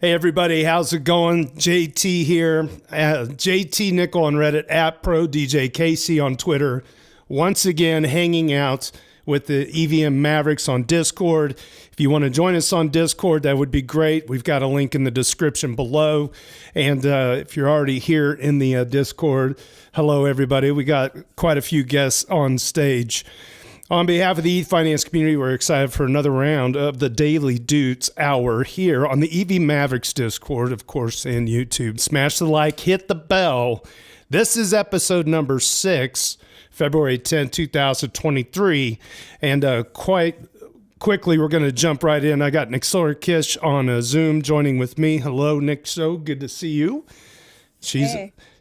Hey everybody, how's it going? JT here. JT Nickel on Reddit, at ProDJKC on Twitter. Once again, hanging out with the EVMavericks on Discord. If you want to join us on Discord, that would be great. We've got a link in the description below. And if you're already here in the Discord, hello everybody. We got quite a few guests on stage. On behalf of the Ethfinance community, we're excited for another round of the Daily Doots Hour here on the EVMavericks Discord, of course, and YouTube. Smash the like, hit the bell. This is episode number 6, February 10, 2023. And quite quickly, we're going to jump right in. I got Nixora Kish on Zoom joining with me. Hello, Nixo. Good to see you.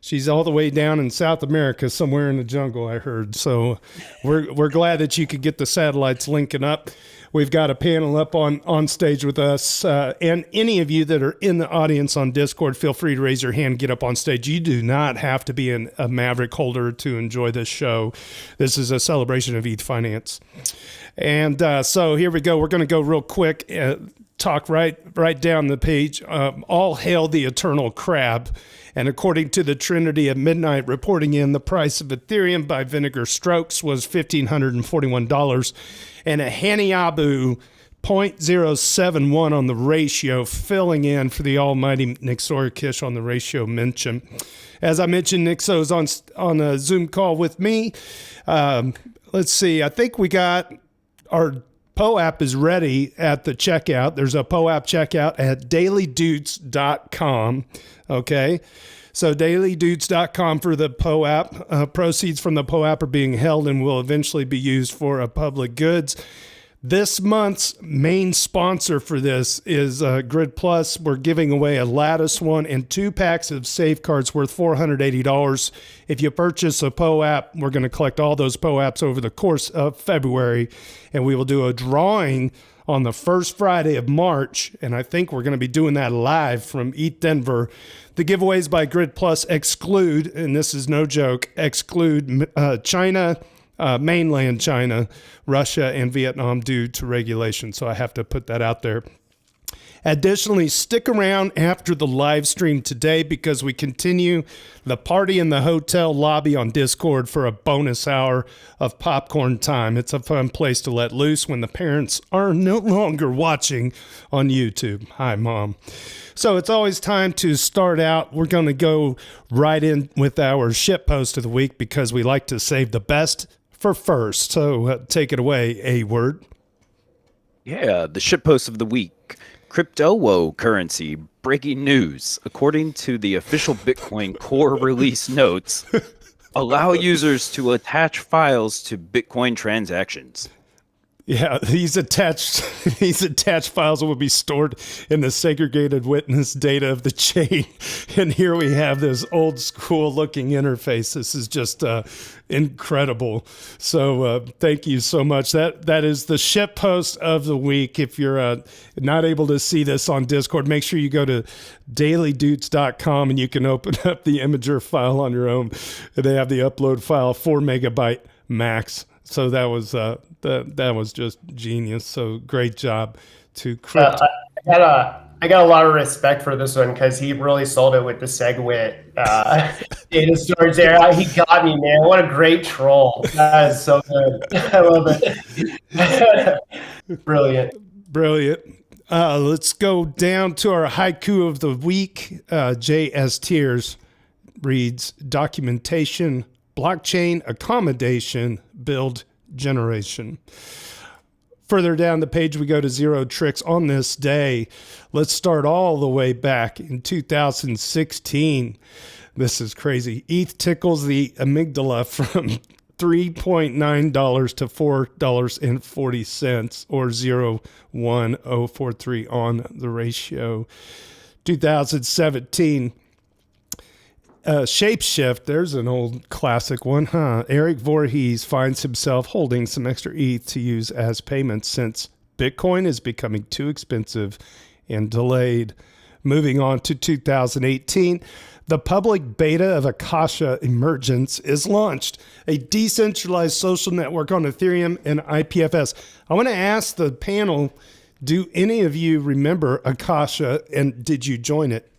She's all the way down in South America, somewhere in the jungle, I heard. So we're glad that you could get the satellites linking up. We've got a panel up on stage with us. And any of you that are in the audience on Discord, feel free to raise your hand, get up on stage. You do not have to be a Maverick holder to enjoy this show. This is a celebration of Ethfinance. And so here we go. We're going to go real quick. Talk right down the page. All hail the eternal crab. And according to the Trinity at Midnight reporting in, the price of Ethereum by Vinegar Strokes was $1,541. And a Haniabu 0.071 on the ratio, filling in for the almighty Nixora Kish on the ratio mention. As I mentioned, Nixo's on a Zoom call with me. Let's see. I think we got our POAP is ready at the checkout. There's a POAP checkout at dailydoots.com. Okay. So dailydoots.com for the POAP. Proceeds from the POAP are being held and will eventually be used for public goods. This month's main sponsor for this is Grid Plus. We're giving away a Lattice one and 2 packs of safecards worth $480. If you purchase a POAP, we're going to collect all those POAPs over the course of February, and we will do a drawing on the first Friday of March, and I think we're going to be doing that live from ETH Denver. The giveaways by Grid Plus exclude, and this is no joke, exclude China, mainland China, Russia, and Vietnam due to regulation. So I have to put that out there. Additionally, stick around after the live stream today because we continue the party in the hotel lobby on Discord for a bonus hour of popcorn time. It's a fun place to let loose when the parents are no longer watching on YouTube. Hi, Mom. So it's always time to start out. We're going to go right in with our shitpost of the week because we like to save the best for first. So take it away, A-Word. Yeah, the shitpost of the week. Cryptocurrency breaking news. According to the official Bitcoin core release notes, allow users to attach files to Bitcoin transactions. Yeah, these attached files will be stored in the segregated witness data of the chain. And here we have this old school looking interface. This is just incredible. So thank you so much. That is the shitpost of the week. If you're not able to see this on Discord, make sure you go to dailydoots.com and you can open up the Imager file on your own. They have the upload file 4 megabyte max. So that was that was just genius. So great job to Crypt. I got a lot of respect for this one because he really sold it with the SegWit data storage there. He got me, man. What a great troll. That is so good. I love it. Brilliant. Let's go down to our haiku of the week. J.S. Tears reads, documentation, blockchain accommodation, build generation. Further down the page, we go to Zero Tricks on this day. Let's start all the way back in 2016. This is crazy. ETH tickles the amygdala from $3.9 to $4.40 or 0.1043 on the ratio. 2017. Shapeshift, there's an old classic one, huh? Eric Voorhees finds himself holding some extra ETH to use as payments since Bitcoin is becoming too expensive and delayed. Moving on to 2018, the public beta of Akasha Emergence is launched, a decentralized social network on Ethereum and IPFS. I want to ask the panel, Do any of you remember Akasha, and did you join it?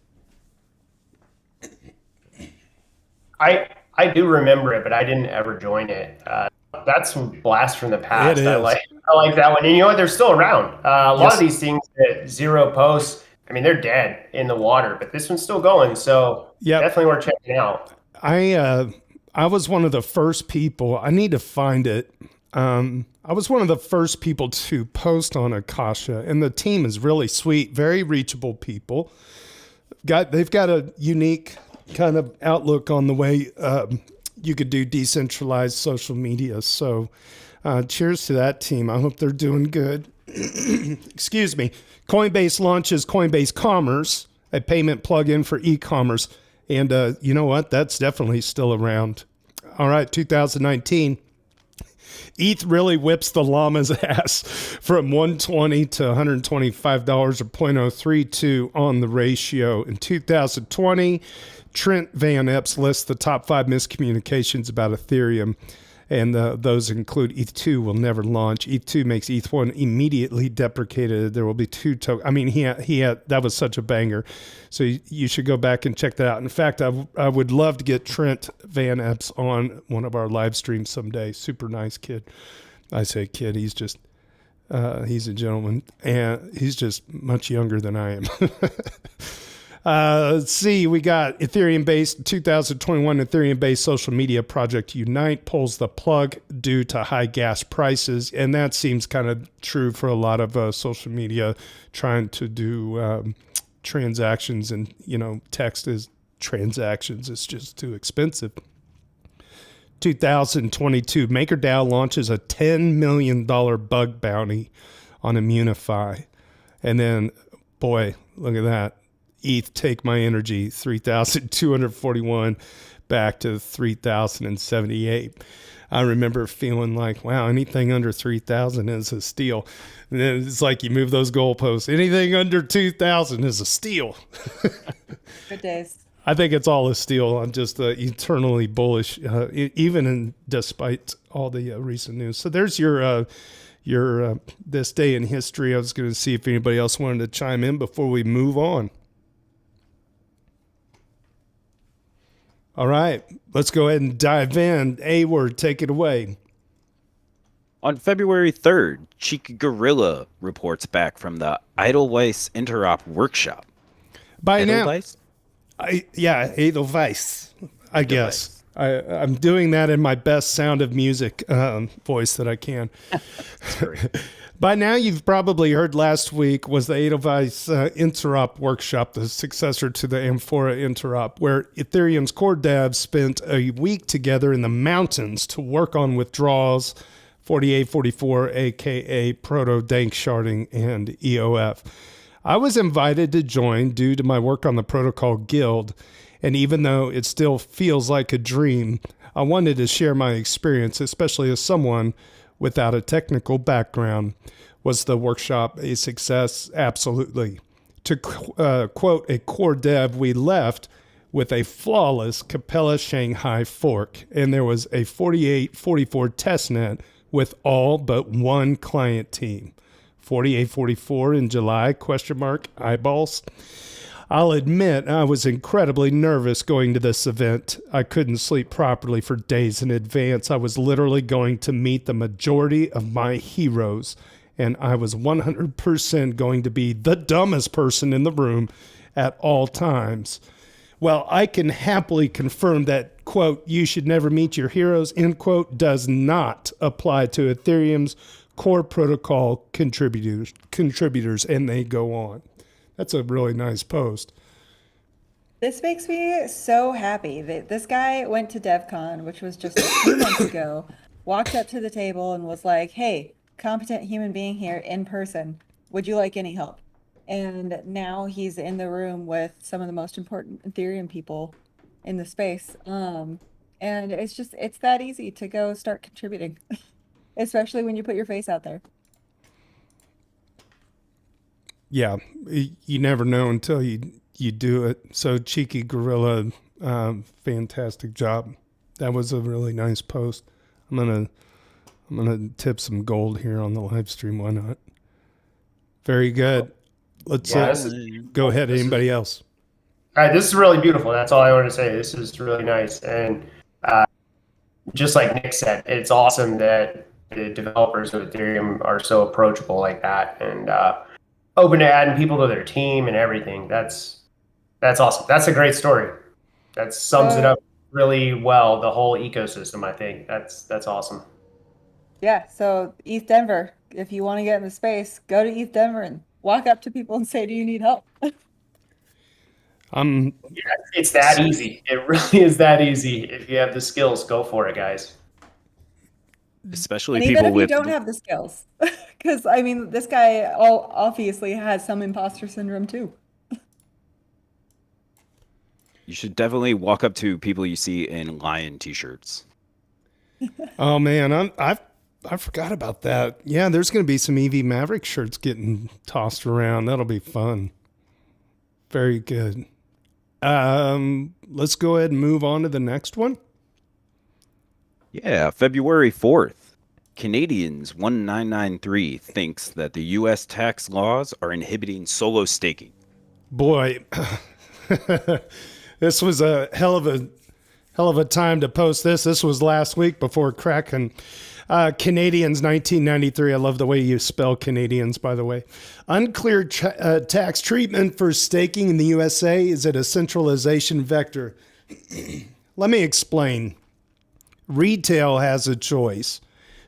I do remember it, but I didn't ever join it. That's some blast from the past. It is. I like that one. And you know what? They're still around. A lot Yes. of these things that zero posts, I mean, they're dead in the water, but this one's still going. So Yep. definitely worth checking out. I was one of the first people. I need to find it. I was one of the first people to post on Akasha, and the team is really sweet, very reachable people. They've got a unique kind of outlook on the way you could do decentralized social media. So, cheers to that team. I hope they're doing good. Excuse me. Coinbase launches Coinbase Commerce, a payment plugin for e-commerce. And you know what? That's definitely still around. All right, 2019. ETH really whips the llama's ass from $120 to $125 or 0.032 on the ratio. In 2020, Trent Van Epps lists the top 5 miscommunications about Ethereum, and those include ETH2 will never launch. ETH2 makes ETH1 immediately deprecated. There will be 2 tokens. I mean, he had that was such a banger. So you should go back and check that out. In fact, I would love to get Trent Van Epps on one of our live streams someday. Super nice kid. I say kid, he's just he's a gentleman, and he's just much younger than I am. Let's see, we got Ethereum-based 2021 Ethereum-based social media project Unite pulls the plug due to high gas prices, and that seems kind of true for a lot of social media trying to do transactions, and text is transactions. It's just too expensive. 2022 MakerDAO launches a $10 million bug bounty on Immunify, and then boy, look at that. ETH take my energy 3,241 back to 3,078. I remember feeling like, wow, anything under 3,000 is a steal. And then it's like you move those goalposts. Anything under 2,000 is a steal. Good days. I think it's all a steal. I'm just eternally bullish, even despite all the recent news. So there's your this day in history. I was going to see if anybody else wanted to chime in before we move on. All right, let's go ahead and dive in. A-word, take it away. On February 3rd, Cheeky Gorilla reports back from the Edelweiss Interop workshop. By now, Edelweiss? Edelweiss, I guess. I'm doing that in my best Sound of Music voice that I can. By now, you've probably heard last week was the Edelweiss Interop workshop, the successor to the Amphora Interop, where Ethereum's core devs spent a week together in the mountains to work on withdrawals, 4844, aka proto-dank sharding, and EOF. I was invited to join due to my work on the Protocol Guild, and even though it still feels like a dream, I wanted to share my experience, especially as someone without a technical background. Was the workshop a success? Absolutely. To quote a core dev, we left with a flawless Capella Shanghai fork, and there was a 4844 testnet with all but one client team. 4844 in July, ? Eyeballs. I'll admit I was incredibly nervous going to this event. I couldn't sleep properly for days in advance. I was literally going to meet the majority of my heroes, and I was 100% going to be the dumbest person in the room at all times. Well, I can happily confirm that, quote, you should never meet your heroes, end quote, does not apply to Ethereum's core protocol contributors, and they go on. That's a really nice post. This makes me so happy that this guy went to DevCon, which was just a few months ago, walked up to the table and was like, hey, competent human being here in person. Would you like any help? And now he's in the room with some of the most important Ethereum people in the space. And it's that easy to go start contributing, especially when you put your face out there. Yeah, you never know until you do it. So Cheeky Gorilla, fantastic job. That was a really nice post. I'm gonna tip some gold here on the live stream. Why not? Very good. Let's Yeah, this is go ahead. This is- Anybody else? All right, this is really beautiful. That's all I want to say. This is really nice. And just like Nick said, it's awesome that the developers of Ethereum are so approachable like that and open to adding people to their team and everything. That's awesome. That's a great story. That sums it up really well, the whole ecosystem, I think. That's awesome. Yeah, so ETH Denver, if you want to get in the space, go to ETH Denver and walk up to people and say, "Do you need help?" Yeah, it's that easy. It really is that easy. If you have the skills, go for it, guys. Especially And even people if you with don't have the skills, because I mean, this guy obviously has some imposter syndrome too. You should definitely walk up to people you see in lion t-shirts. Oh man, I forgot about that. Yeah, there's going to be some EVMavericks shirts getting tossed around. That'll be fun. Very good. Let's go ahead and move on to the next one. Yeah, February 4th. Canadians 1993 thinks that the U.S. tax laws are inhibiting solo staking. Boy, this was a hell of a time to post this. This was last week before Kraken. Canadians 1993. I love the way you spell Canadians, by the way. Unclear tax treatment for staking in the USA. Is it a centralization vector? Let me explain. Retail has a choice.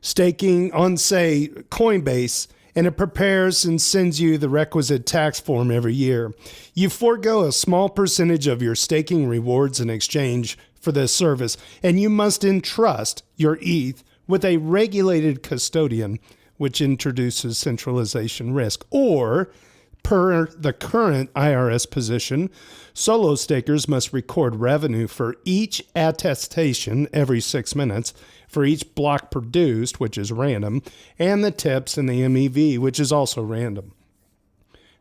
Staking on, say, Coinbase, and it prepares and sends you the requisite tax form every year. You forego a small percentage of your staking rewards in exchange for this service, and you must entrust your ETH with a regulated custodian, which introduces centralization risk. Or, per the current IRS position, solo stakers must record revenue for each attestation every 6 minutes, for each block produced, which is random, and the tips and the MEV, which is also random.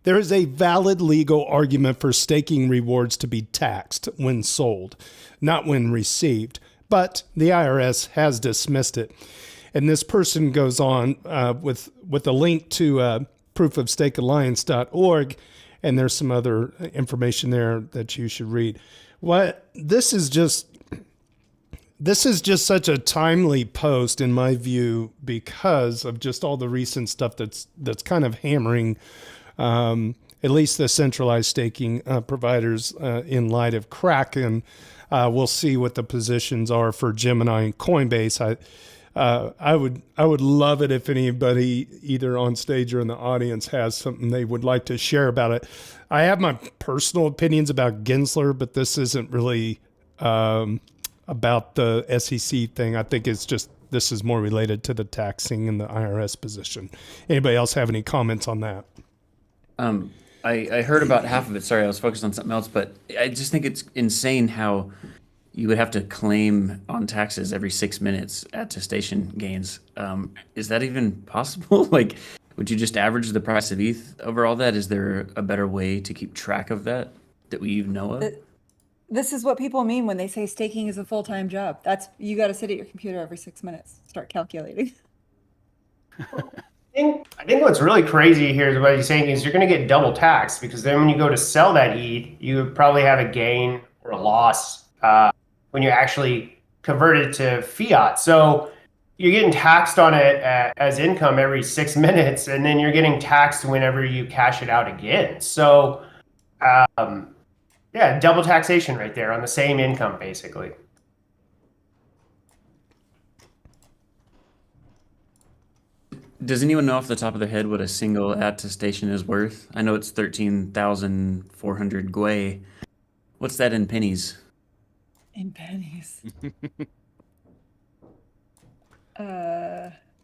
There is a valid legal argument for staking rewards to be taxed when sold, not when received, but the IRS has dismissed it. And this person goes on with a link to proofofstakealliance.org, and there's some other information there that you should read. This is just such a timely post in my view because of just all the recent stuff that's kind of hammering at least the centralized staking providers in light of Kraken. We'll see what the positions are for Gemini and Coinbase. I would love it if anybody either on stage or in the audience has something they would like to share about it. I have my personal opinions about Gensler, but this isn't really about the SEC thing. I think this is more related to the taxing and the IRS position. Anybody else have any comments on that? I heard about half of it. Sorry, I was focused on something else, but I just think it's insane how you would have to claim on taxes every 6 minutes attestation gains. Is that even possible? Like, would you just average the price of ETH over all that? Is there a better way to keep track of that we even know of? This is what people mean when they say staking is a full-time job. You got to sit at your computer every 6 minutes, start calculating. I think what's really crazy here is what he's saying is you're going to get double taxed because then when you go to sell that ETH, you would probably have a gain or a loss when you actually convert it to fiat. So you're getting taxed on it as income every 6 minutes, and then you're getting taxed whenever you cash it out again. So, yeah, double taxation right there on the same income, basically. Does anyone know off the top of their head what a single attestation is worth? I know it's 13,400 gwei. What's that in pennies? In pennies.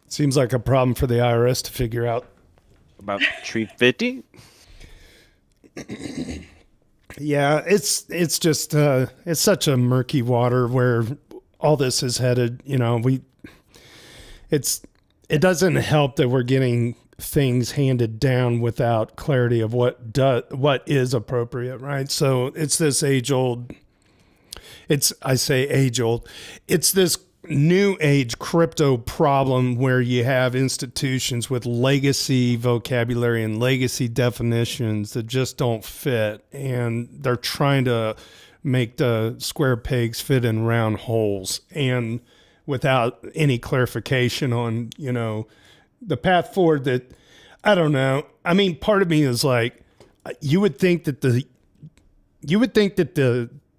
Seems like a problem for the IRS to figure out. About 350? Yeah, it's just it's such a murky water where all this is headed. You know, it doesn't help that we're getting things handed down without clarity of what is appropriate, right? So it's this age old. It's this new age crypto problem where you have institutions with legacy vocabulary and legacy definitions that just don't fit, and they're trying to make the square pegs fit in round holes, and without any clarification on, the path forward. That, I don't know. I mean, part of me is like, you would think that the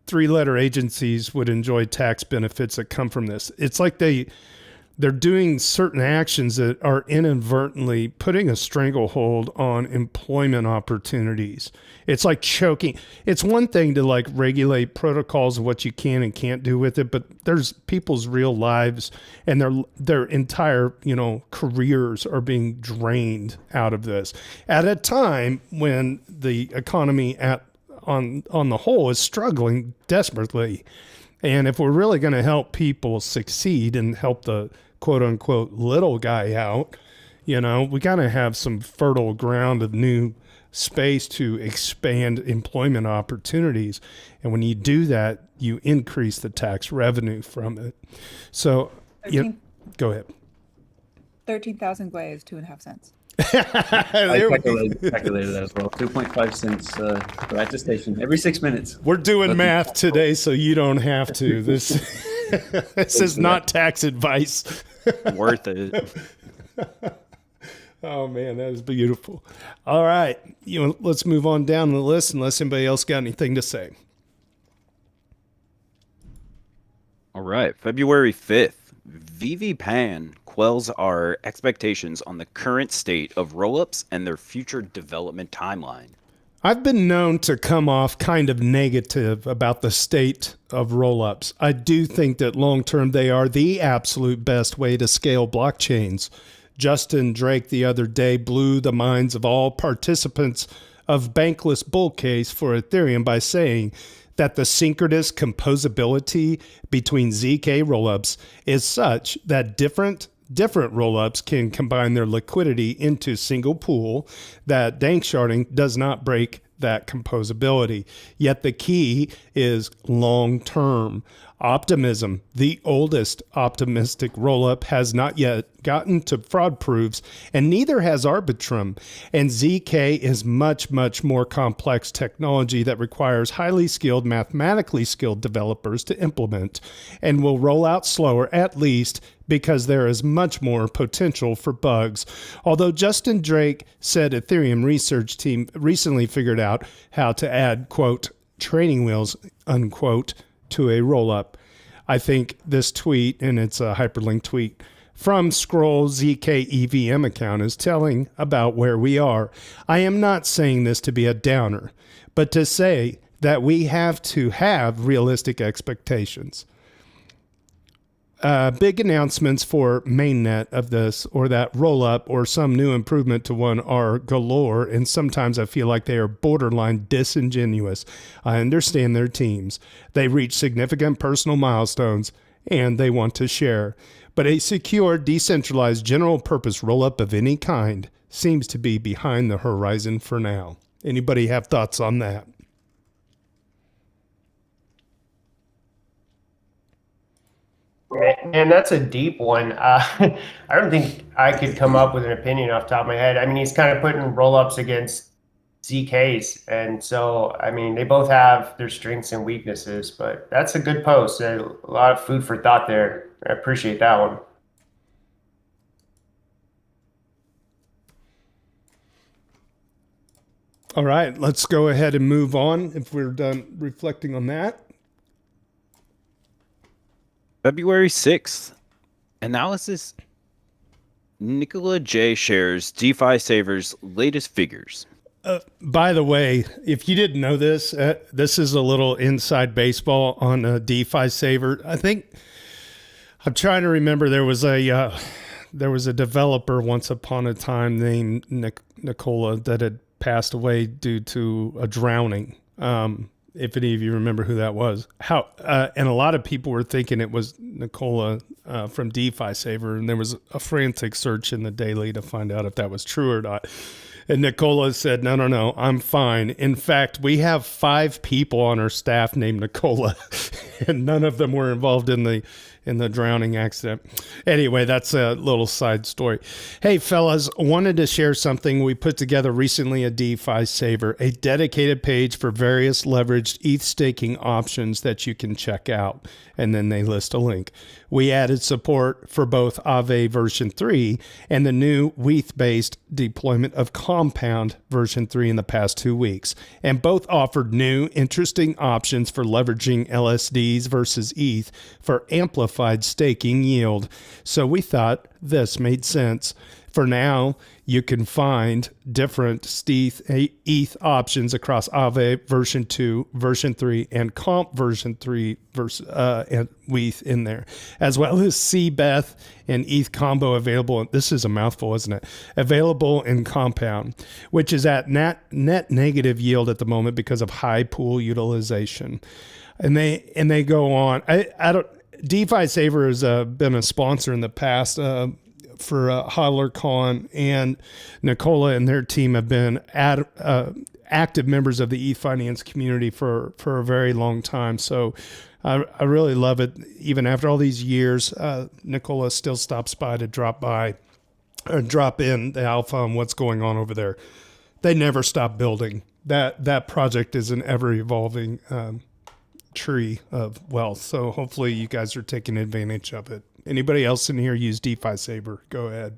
three-letter agencies would enjoy tax benefits that come from this. It's like they're doing certain actions that are inadvertently putting a stranglehold on employment opportunities. It's like choking. It's one thing to like regulate protocols of what you can and can't do with it, but there's people's real lives and their entire, careers are being drained out of this at a time when the economy on the whole is struggling desperately. And if we're really going to help people succeed and help the quote unquote little guy out, we got to have some fertile ground of new space to expand employment opportunities. And when you do that, you increase the tax revenue from it. So, go ahead. 13,000 gwei is 2.5 cents. I calculated that as well. 2.5 cents for attestation every 6 minutes. We're doing math today, so you don't have to. This is not tax advice. Worth it. Oh man, that is beautiful. All right, let's move on down the list unless anybody else got anything to say. All right, February 5th, VVPAN quells our expectations on the current state of rollups and their future development timeline. I've been known to come off kind of negative about the state of rollups. I do think that long-term they are the absolute best way to scale blockchains. Justin Drake the other day blew the minds of all participants of Bankless Bull Case for Ethereum by saying that the synchronous composability between ZK rollups is such that different rollups can combine their liquidity into single pool, that dank sharding does not break that composability. Yet the key is long-term optimism. The oldest optimistic rollup has not yet gotten to fraud proofs, and neither has Arbitrum. And ZK is much, much more complex technology that requires highly skilled, mathematically skilled developers to implement, and will roll out slower, at least because there is much more potential for bugs. Although Justin Drake said Ethereum research team recently figured out how to add, quote, training wheels, unquote, to a rollup. I think this tweet, and it's a hyperlinked tweet from Scroll ZK EVM account, is telling about where we are. I am not saying this to be a downer, but to say that we have to have realistic expectations. Big announcements for mainnet of this or that roll up or some new improvement to one are galore, and sometimes I feel like they are borderline disingenuous. I understand their teams. They reach significant personal milestones and they want to share. But a secure, decentralized, general purpose roll up of any kind seems to be behind the horizon for now. Anybody have thoughts on that? And that's a deep one. I don't think I could come up with an opinion off the top of my head. I mean, he's kind of putting roll-ups against ZKs. And so, I mean, they both have their strengths and weaknesses, but that's a good post. A lot of food for thought there. I appreciate that one. All right, let's go ahead and move on if we're done reflecting on that. February 6th, analysis. Nicola J shares DeFi Saver's latest figures. By the way, if you didn't know this, this is a little inside baseball on DeFi Saver. I think I'm trying to remember there was a developer once upon a time named Nicola that had passed away due to a drowning. If any of you remember who that was, and a lot of people were thinking it was Nicola from DeFi Saver, and there was a frantic search in the daily to find out if that was true or not. And Nicola said, no, I'm fine. In fact, we have 5 people on our staff named Nicola, and none of them were involved in the in the drowning accident. Anyway, that's a little side story. Hey, fellas, wanted to share something we put together recently at DeFi Saver, a dedicated page for various leveraged ETH staking options that you can check out. And then they list a link. We added support for both Aave version 3 and the new ETH-based deployment of Compound version 3 in the past 2 weeks. And both offered new, interesting options for leveraging LSDs versus ETH for amplified staking yield. So we thought this made sense. For now, you can find different ETH options across Aave version 2, version 3, and Comp version 3 and ETH in there, as well as CBETH and ETH combo available. This is a mouthful, isn't it? Available in Compound, which is at net negative yield at the moment because of high pool utilization. And they go on. I don't. DeFi Saver has been a sponsor in the past for HodlerCon, and Nicola and their team have been active members of the Ethfinance community for a very long time. So I really love it. Even after all these years, Nicola still stops by to drop in the alpha on what's going on over there. They never stop building. That project is an ever-evolving tree of wealth. So hopefully you guys are taking advantage of it. Anybody else in here use DeFi Saver? Go ahead.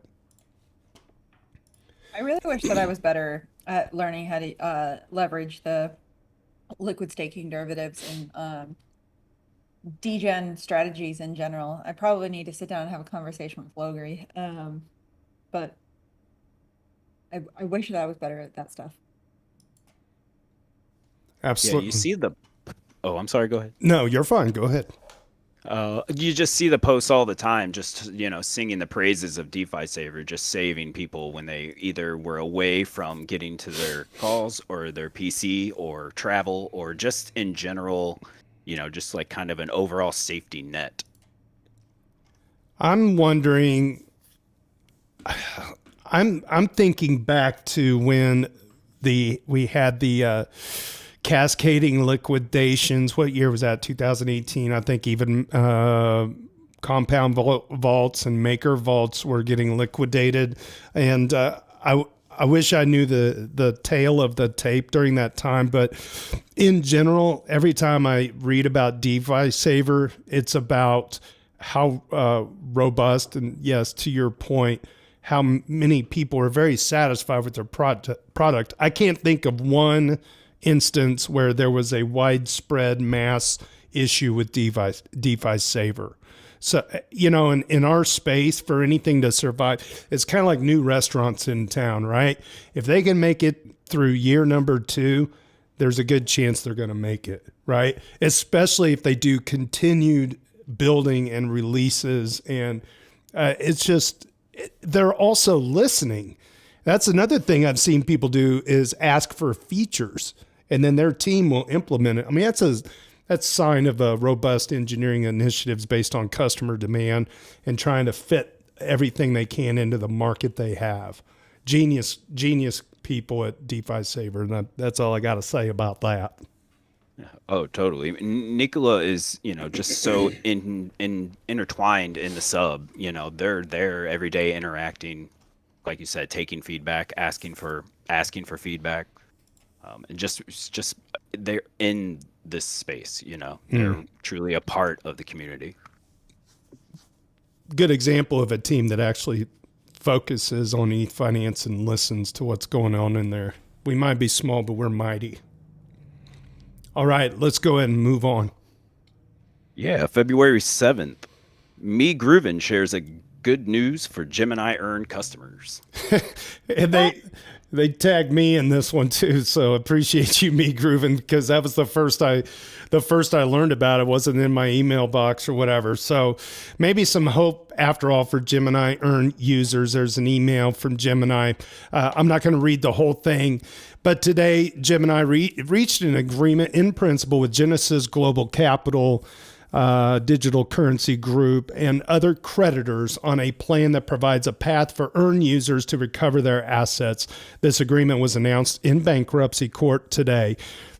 I really wish that I was better at learning how to leverage the liquid staking derivatives and degen strategies in general. I probably need to sit down and have a conversation with Logri. But I wish that I was better at that stuff. Absolutely. Yeah, you see the... Oh, I'm sorry. Go ahead. No, you're fine. Go ahead. You just see the posts all the time, just, singing the praises of DeFi Saver, just saving people when they either were away from getting to their calls or their PC or travel or just in general, just like kind of an overall safety net. I'm wondering, I'm thinking back to when we had the cascading liquidations. What year was that? 2018. I think even compound vaults and maker vaults were getting liquidated. And I wish I knew the tail of the tape during that time. But in general, every time I read about DeFi Saver, it's about how robust and, yes, to your point, how many people are very satisfied with their product. I can't think of one instance where there was a widespread mass issue with DeFi Saver. So, in our space, for anything to survive, it's kind of like new restaurants in town, right? If they can make it through year number 2, there's a good chance they're going to make it, right? Especially if they do continued building and releases. And they're also listening. That's another thing I've seen people do is ask for features, and then their team will implement it. I mean, that's a sign of a robust engineering initiatives based on customer demand and trying to fit everything they can into the market they have. Genius people at DeFi Saver, and that's all I got to say about that. Oh, totally. Nicola is, just so intertwined in the sub. They're there every day interacting, like you said, taking feedback, asking for feedback. And just they're in this space, they're truly a part of the community. Good example of a team that actually focuses on Ethfinance and listens to what's going on in there. We might be small, but we're mighty. All right, let's go ahead and move on. Yeah, February 7th, Me Groovin shares a good news for Gemini Earn customers. And they tagged me in this one too, so appreciate you, Me Groovin, because that was the first I learned about it. Wasn't in my email box or whatever. So maybe some hope after all for Gemini Earn users. There's an email from Gemini. I'm not going to read the whole thing, but today Gemini reached an agreement in principle with Genesis Global Capital, Digital Currency Group, and other creditors on a plan that provides a path for Earn users to recover their assets. This agreement was announced in bankruptcy court today.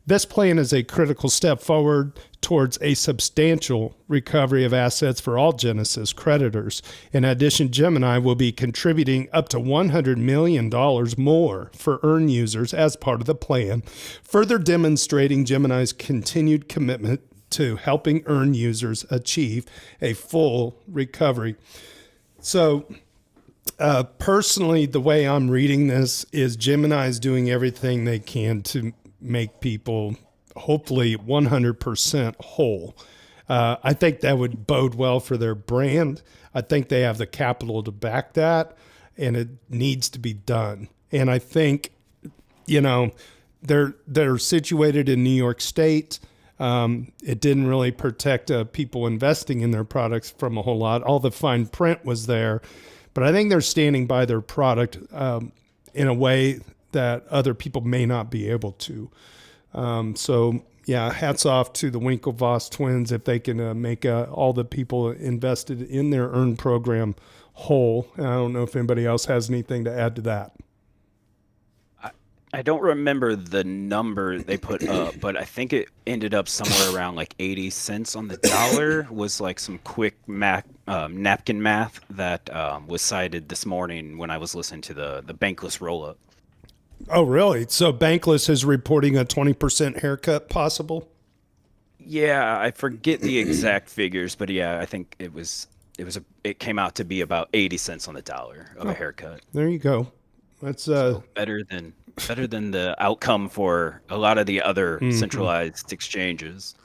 This plan is a critical step forward towards a substantial recovery of assets for all Genesis creditors. In addition, Gemini will be contributing up to $100 million more for EARN users as part of the plan, further demonstrating Gemini's continued commitment to helping EARN users achieve a full recovery. So, personally, the way I'm reading this is Gemini is doing everything they can to make people hopefully 100% whole. I think that would bode well for their brand. I think they have the capital to back that, and it needs to be done. And I think, they're situated in New York State. It didn't really protect people investing in their products from a whole lot. All the fine print was there, but I think they're standing by their product in a way that other people may not be able to. So yeah, hats off to the Winklevoss twins if they can make all the people invested in their EARN program whole. And I don't know if anybody else has anything to add to that. I don't remember the number they put up, but I think it ended up somewhere around like 80 cents on the dollar was like some quick napkin math that was cited this morning when I was listening to the Bankless roll-up. Oh, really? So Bankless is reporting a 20% haircut possible? Yeah, I forget the exact figures, but yeah, I think it came out to be about 80 cents on the dollar of a haircut. There you go. That's So better than the outcome for a lot of the other centralized exchanges.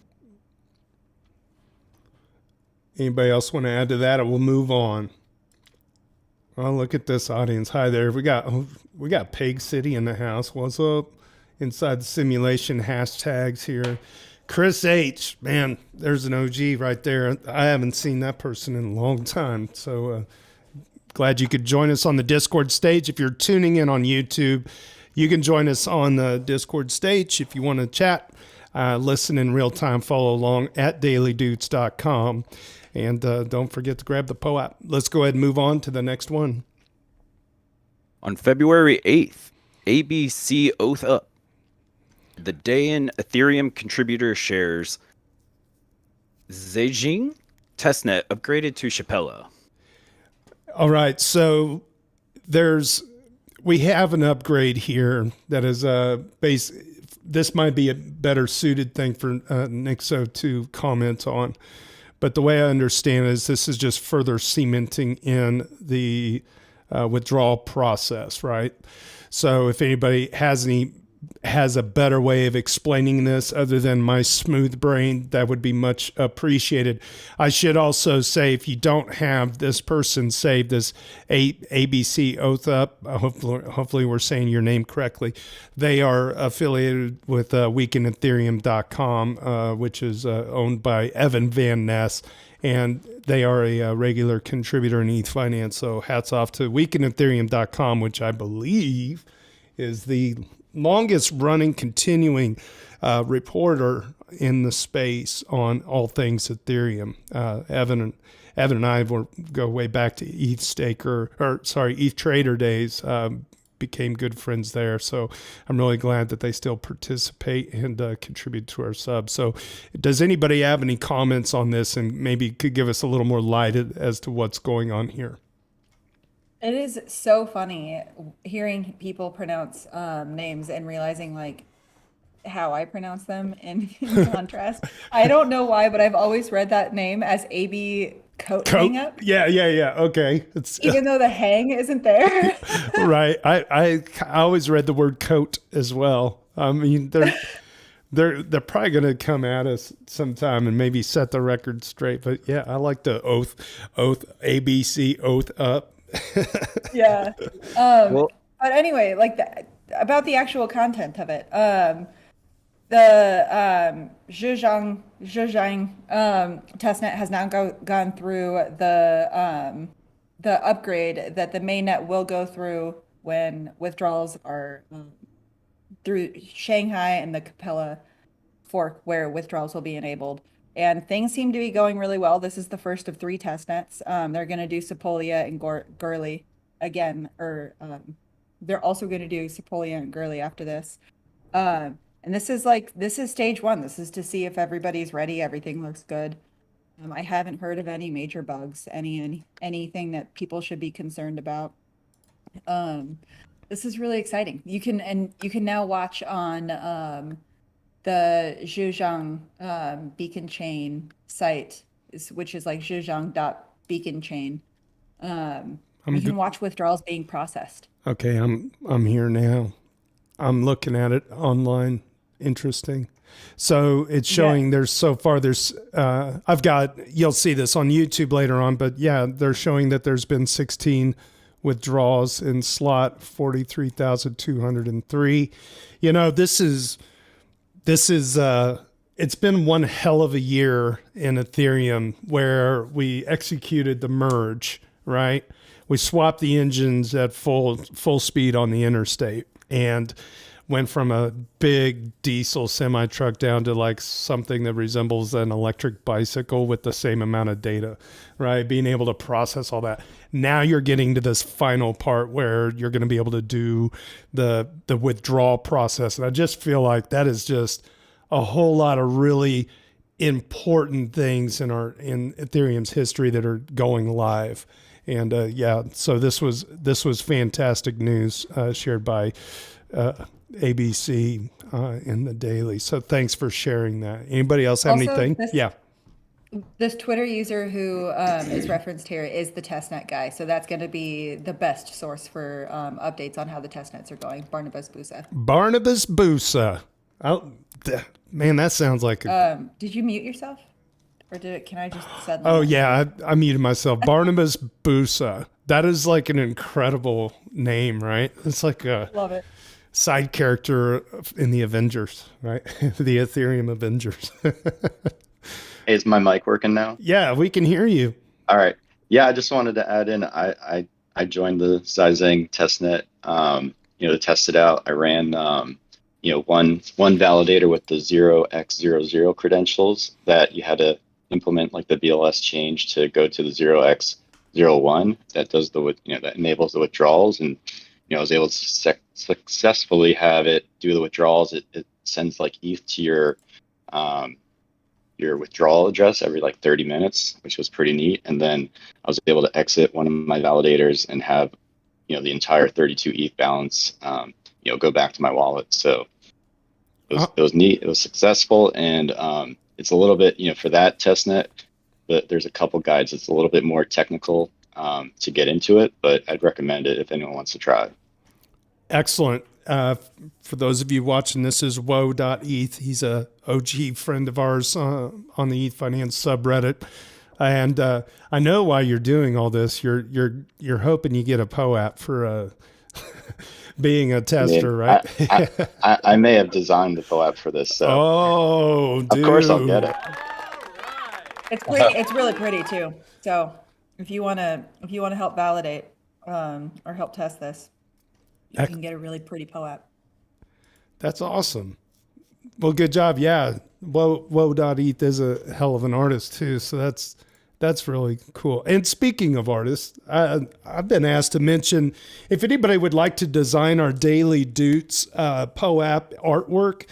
Anybody else want to add to that, or we'll move on? Oh, look at this audience. Hi there. We got Peg City in the house. What's up? Inside the simulation hashtags here. Chris H. Man, there's an OG right there. I haven't seen that person in a long time. So glad you could join us on the Discord stage. If you're tuning in on YouTube, you can join us on the Discord stage. If you want to chat, listen in real time, follow along at dailydoots.com. And don't forget to grab the PO app. Let's go ahead and move on to the next one. On February 8th, ABC Oath Up. The day in Ethereum contributor shares Zhejiang testnet upgraded to Chapella. All right, so we have an upgrade here that is this might be a better suited thing for Nixo to comment on. But the way I understand it is this is just further cementing in the withdrawal process, right? So if anybody has a better way of explaining this other than my smooth brain, that would be much appreciated. I should also say, if you don't have this person save this ABC Oath Up, hopefully we're saying your name correctly. They are affiliated with weekinethereum.com, which is owned by Evan Van Ness, and they are a regular contributor in Ethfinance. So hats off to weekinethereum.com, which I believe is the longest running continuing reporter in the space on all things Ethereum. Evan and I go way back to ETH Trader days, became good friends there. So I'm really glad that they still participate and contribute to our sub. So does anybody have any comments on this, and maybe could give us a little more light as to what's going on here? It is so funny hearing people pronounce names and realizing like how I pronounce them in contrast. I don't know why, but I've always read that name as AB Coat Hang Up. Yeah. Okay. Even though the hang isn't there. Right. I always read the word coat as well. I mean, they're probably going to come at us sometime and maybe set the record straight. But yeah, I like the oath, ABC, oath up. Yeah. But anyway, like about the actual content of it, the Zhejiang testnet has now gone through the upgrade that the mainnet will go through when withdrawals are through Shanghai and the Capella fork, where withdrawals will be enabled. And things seem to be going really well. This is the first of 3 test nets. They're going to do Sepolia and Gurley again, or they're also going to do Sepolia and Gurley after this. And And this is stage one. This is to see if everybody's ready, everything looks good. I haven't heard of any major bugs, anything that people should be concerned about. This is really exciting. You can now watch on the Zhejiang beacon chain site, which is like zhejiang.beaconchain. You can watch withdrawals being processed. Okay, I'm here now. I'm looking at it online. Interesting. So it's showing you'll see this on YouTube later on, but yeah, they're showing that there's been 16 withdrawals in slot 43,203. You know, this is it's been one hell of a year in Ethereum where we executed the merge, right? We swapped the engines at full speed on the interstate and went from a big diesel semi truck down to like something that resembles an electric bicycle with the same amount of data, right? Being able to process all that. Now you're getting to this final part where you're going to be able to do the withdrawal process. And I just feel like that is just a whole lot of really important things in Ethereum's history that are going live. And so this was fantastic news shared by ABC in the daily. So thanks for sharing that. Anybody else have anything? This Twitter user who is referenced here is the testnet guy. So that's going to be the best source for updates on how the testnets are going. Barnabas Busa. Barnabas Busa. Man, that sounds like did you mute yourself? Or can I just suddenly? Oh, yeah, I muted myself. Barnabas Busa. That is like an incredible name, right? It's like a love it. Side character in the Avengers, right? The Ethereum Avengers. Is my mic working now? Yeah, we can hear you. All right. Yeah, I just wanted to add in. I joined the Zizang testnet, to test it out. I ran, one validator with the 0x00 credentials that you had to implement like the BLS change to go to the 0x01 that does that enables the withdrawals. And I was able to successfully have it do the withdrawals. It sends like ETH to your withdrawal address every like 30 minutes, which was pretty neat. And then I was able to exit one of my validators and have, the entire 32 ETH balance, go back to my wallet. So it was neat. It was successful. And it's a little bit, for that testnet, but there's a couple guides. It's a little bit more technical to get into it, but I'd recommend it if anyone wants to try. Excellent. For those of you watching, this is woe.eth. He's a OG friend of ours on the Ethfinance subreddit. And I know why you're doing all this. You're hoping you get a POAP for being a tester, right? I may have designed the POAP for this. So dude. Of course I'll get it. It's pretty. It's really pretty too. So if you want to help validate or help test this, you can get a really pretty POAP. That's awesome. Well, good job. Yeah. Woe.eth is a hell of an artist too. So that's really cool. And speaking of artists, I've been asked to mention if anybody would like to design our daily Doots POAP artwork,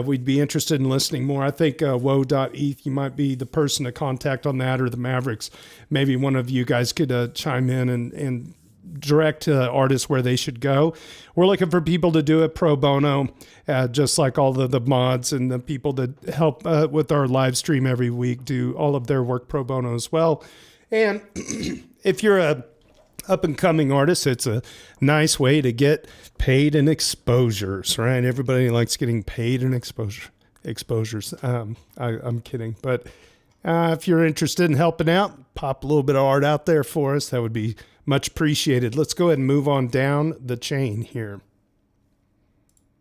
we'd be interested in listening more. I think woe.eth, you might be the person to contact on that, or the Mavericks. Maybe one of you guys could chime in and direct artists where they should go. We're looking for people to do it pro bono, just like all the mods and the people that help with our live stream every week do all of their work pro bono as well. And if you're a up and coming artist, it's a nice way to get paid in exposures, right? Everybody likes getting paid in exposures. I'm kidding, but if you're interested in helping out, pop a little bit of art out there for us. That would be much appreciated. Let's go ahead and move on down the chain here.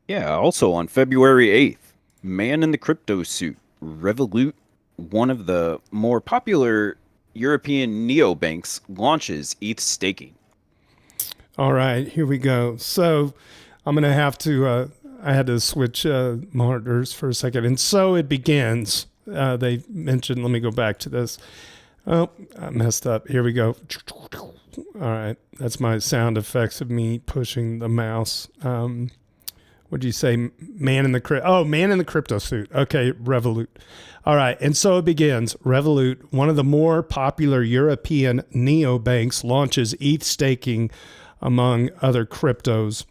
Yeah, also on February 8th, man in the crypto suit, Revolut, one of the more popular European neobanks, launches ETH staking. All right, here we go. So I'm going to have to, I had to switch monitors for a second. And so it begins. They mentioned, let me go back to this. Oh, I messed up. Here we go. All right. That's my sound effects of me pushing the mouse. What'd you say? Man in the crypto suit. Okay, Revolut. All right, and so it begins. Revolut, one of the more popular European neobanks, launches ETH staking among other cryptos.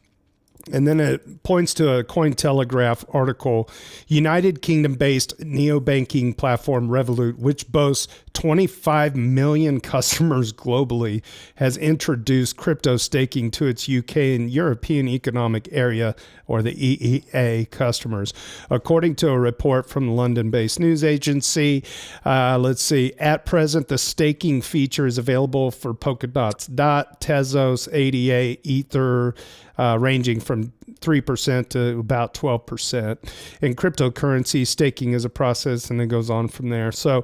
And then it points to a Cointelegraph article. United Kingdom-based neobanking platform Revolut, which boasts 25 million customers globally, has introduced crypto staking to its UK and European Economic Area, or the EEA, customers. According to a report from the London-based news agency, at present, the staking feature is available for Polkadot's DOT, Tezos, ADA, Ether, ranging from 3% to about 12%. In cryptocurrency, staking is a process, and it goes on from there. So,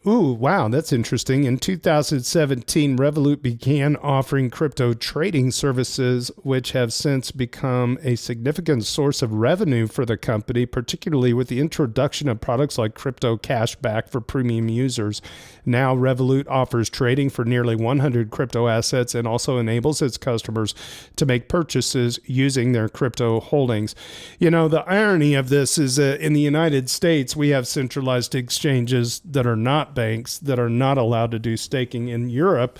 wow, that's interesting. In 2017, Revolut began offering crypto trading services, which have since become a significant source of revenue for the company, particularly with the introduction of products like crypto cashback for premium users. Now, Revolut offers trading for nearly 100 crypto assets and also enables its customers to make purchases using their crypto holdings. You know, the irony of this is that in the United States, we have centralized exchanges that are not banks that are not allowed to do staking. In Europe,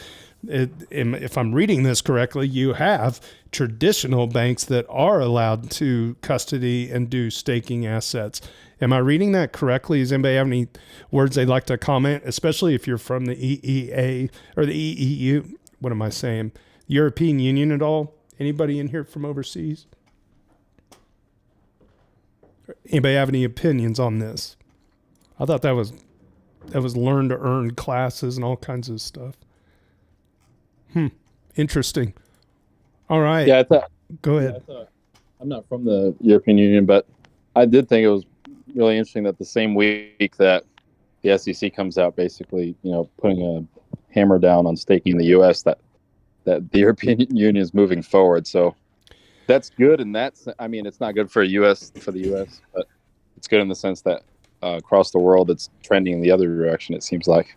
if I'm reading this correctly, you have traditional banks that are allowed to custody and do staking assets. Am I reading that correctly? Does anybody have any words they'd like to comment, especially if you're from the EEA or the EEU? What am I saying? European Union at all? Anybody in here from overseas? Anybody have any opinions on this? I thought that was learn to earn classes and all kinds of stuff. Interesting. All right. Yeah, Go ahead. I'm not from the European Union, but I did think it was really interesting that the same week that the SEC comes out, basically, putting a hammer down on staking in the U.S., that the European Union is moving forward. So that's good, and it's not good for the U.S., but it's good in the sense that across the world, it's trending in the other direction. It seems like,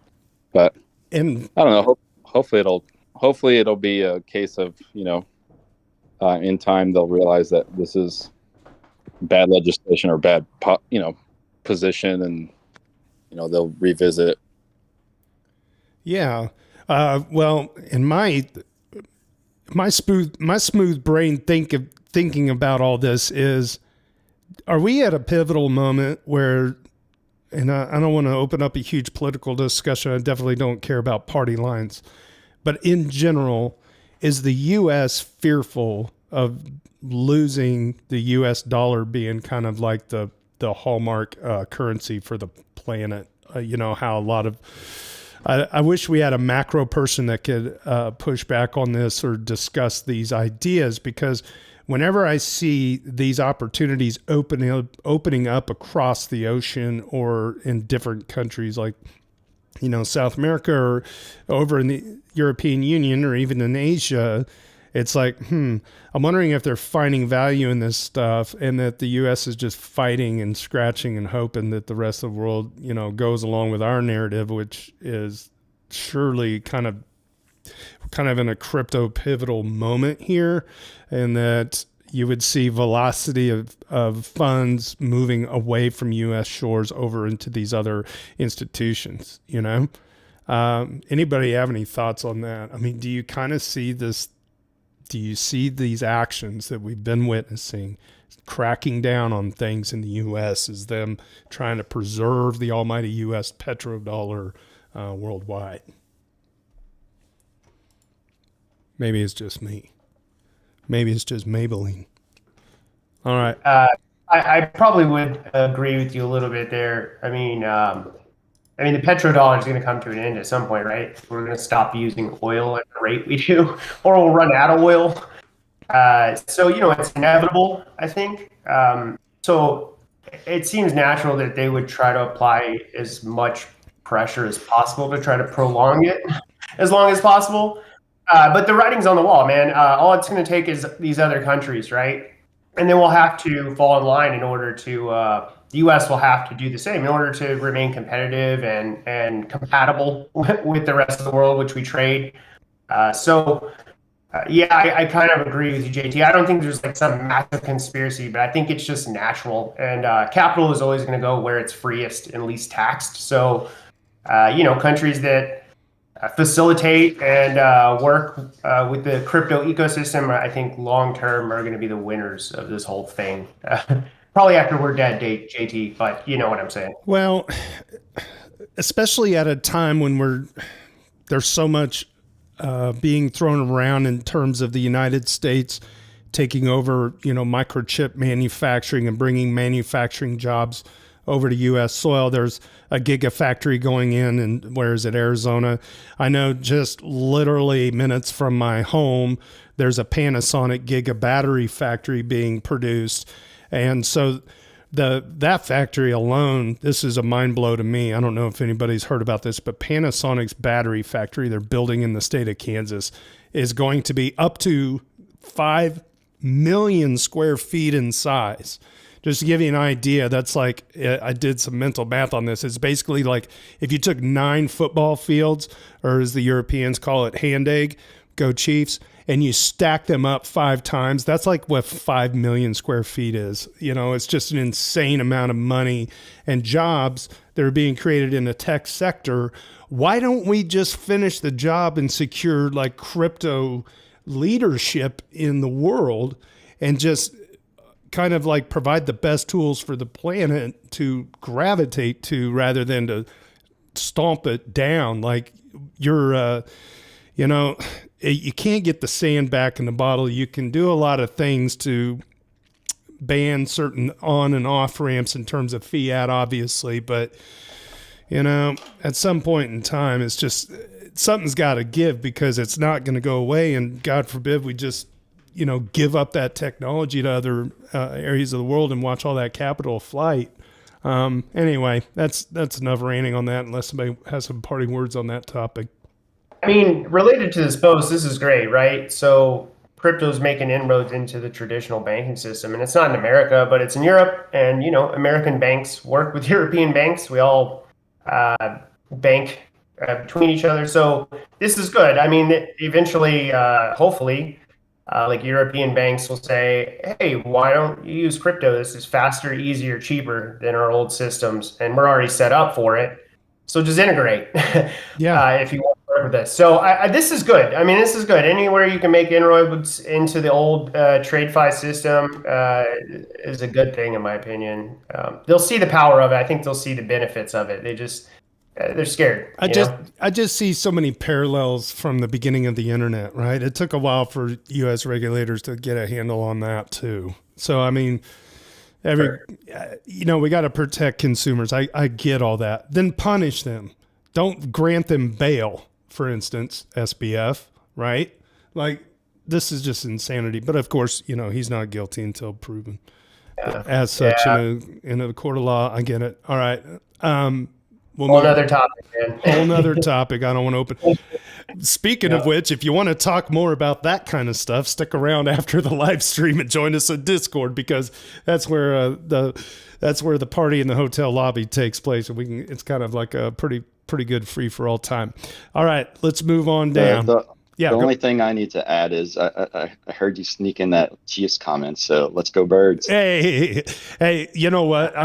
but I don't know. Hopefully it'll be a case of in time they'll realize that this is bad legislation or bad position, and they'll revisit it. Yeah. Well, in my smooth brain thinking about all this is, are we at a pivotal moment where, and I don't want to open up a huge political discussion. I definitely don't care about party lines. But in general, is the U.S. fearful of losing the U.S. dollar being kind of like the hallmark currency for the planet? How a lot of... I wish we had a macro person that could push back on this or discuss these ideas, because whenever I see these opportunities opening up across the ocean or in different countries like, South America or over in the European Union or even in Asia, it's like, I'm wondering if they're finding value in this stuff, and that the U.S. is just fighting and scratching and hoping that the rest of the world, goes along with our narrative, which is surely kind of in a crypto pivotal moment here, and that you would see velocity of funds moving away from U.S. shores over into these other institutions, Anybody have any thoughts on that? I mean, do you kind of see this? Do you see these actions that we've been witnessing, cracking down on things in the U.S. as them trying to preserve the almighty U.S. petrodollar worldwide? Maybe it's just me. Maybe it's just Maybelline. All right. I probably would agree with you a little bit there. I mean, the petrodollar is going to come to an end at some point, right? We're going to stop using oil at the rate we do, or we'll run out of oil. So, it's inevitable, I think. So it seems natural that they would try to apply as much pressure as possible to try to prolong it as long as possible. But the writing's on the wall, man. All it's going to take is these other countries, right? And then we'll have to fall in line in order to, the U.S. will have to do the same in order to remain competitive and compatible with the rest of the world, which we trade. So Yeah, I kind of agree with you, JT. I don't think there's like some massive conspiracy, but I think it's just natural. And capital is always going to go where it's freest and least taxed. So, countries that facilitate and work with the crypto ecosystem, I think long term are going to be the winners of this whole thing. Probably after we're dead, JT, but you know what I'm saying. Well, especially at a time when there's so much being thrown around in terms of the United States taking over, microchip manufacturing and bringing manufacturing jobs over to U.S. soil. There's a gigafactory going in, and where is it, Arizona? I know just literally minutes from my home, there's a Panasonic giga battery factory being produced. And so that factory alone, this is a mind blow to me. I don't know if anybody's heard about this, but Panasonic's battery factory they're building in the state of Kansas is going to be up to 5 million square feet in size. Just to give you an idea, that's like, I did some mental math on this. It's basically like if you took 9 football fields, or as the Europeans call it, hand egg, go Chiefs, and you stack them up 5 times, that's like what 5 million square feet is. It's just an insane amount of money and jobs that are being created in the tech sector. Why don't we just finish the job and secure like crypto leadership in the world and just kind of like provide the best tools for the planet to gravitate to rather than to stomp it down? Like you can't get the sand back in the bottle. You can do a lot of things to ban certain on and off ramps in terms of fiat, obviously, but at some point in time, it's just something's got to give, because it's not going to go away. And God forbid we just give up that technology to other areas of the world and watch all that capital flight. Anyway, that's enough ranting on that, unless somebody has some parting words on that topic. I mean, related to this post, this is great, right? So crypto's making inroads into the traditional banking system, and it's not in America, but it's in Europe. And American banks work with European banks. We all bank between each other, so this is good. I mean, eventually, hopefully, like European banks will say, "Hey, why don't you use crypto? This is faster, easier, cheaper than our old systems, and we're already set up for it. So just integrate." Yeah. If you want to work with this. So this is good. I mean, this is good. Anywhere you can make inroads into the old TradeFi system is a good thing, in my opinion. They'll see the power of it. I think they'll see the benefits of it. They're scared. I just see so many parallels from the beginning of the internet, right? It took a while for U.S. regulators to get a handle on that too. So, I mean, we got to protect consumers. I get all that. Then punish them. Don't grant them bail, for instance, SBF, right? Like, this is just insanity. But of course, he's not guilty until proven as such in a court of law. I get it. All right. Whole another topic, man. Whole nother topic. I don't want to open. Speaking of which, if you want to talk more about that kind of stuff, stick around after the live stream and join us on Discord, because that's where the party in the hotel lobby takes place, and it's kind of like a pretty good free for all time. All right, let's move on down. The only thing I need to add is I heard you sneak in that Chiefs comment, so let's go Birds. Hey, you know what?